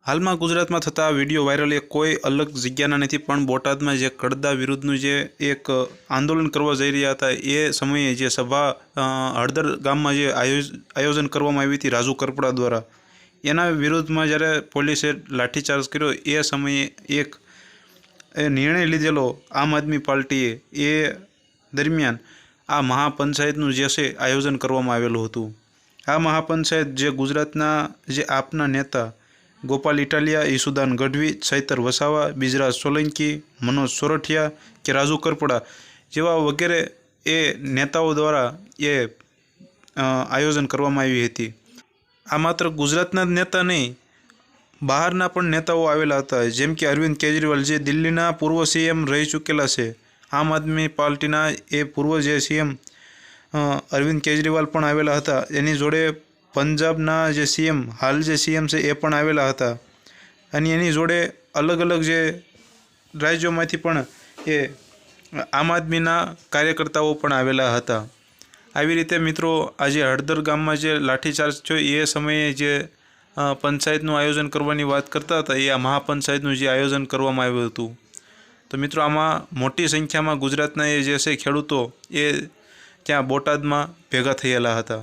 हाल में गुजरात में थता video viral एक कोई अलग जग्याना नहीं पण बोटाद में जे कड़दा विरुद्धनु जे एक आंदोलन करवा जई रह्या हता ए समये जे सभा हळदर गाम में जे आयोजन करवामां आवी हती राजू करपड़ा द्वारा एना विरुद्ध में ज्यारे पोलीसे लाठीचार्ज कर्यो ए समये एक निर्णय लीधेलो आम आदमी पार्टीए ए दरमियान आ महापंचायतनु जे छे आयोजन करवामां आवेलुं हतुं। आ महापंचायत जे गुजरातना जे आपना नेता गोपाल इटालिया, ईसुदान गढ़वी, चैतर वसावा, बिजराज सोलंकी, मनोज सोरठिया के राजू करपड़ा जेवा वगैरे ए नेताओं द्वारा ये आयोजन करवामां आवी हती। आ मात्र गुजरातना नेता नहीं बहारना पण नेताओं आवेला हता, जेम के अरविंद केजरीवाल जे दिल्लीना पूर्व सीएम रही चूकेला छे। आम आदमी पार्टीना ए पूर्व जे सीएम अरविंद केजरीवाल पण आवेला हता। एनी जोड़े पंजाबना जे सीएम हाल जे सीएम छे ए पण आवेला हता अने एनी जोड़े अलग अलग जे राज्योमांथी पण ए आम आदमीना कार्यकर्ताओ पण आवेला हता। આવી રીતે મિત્રો આજે હળદર ગામમાં જે લાઠીચાર્જ થયો એ સમયે જે પંચાયતનું આયોજન કરવાની વાત કરતા હતા એ આ મહાપંચાયતનું જે આયોજન કરવામાં આવ્યું હતું। તો મિત્રો આમાં મોટી સંખ્યામાં ગુજરાતના એ જે છે ખેડૂતો એ ત્યાં બોટાદમાં ભેગા થયેલા હતા।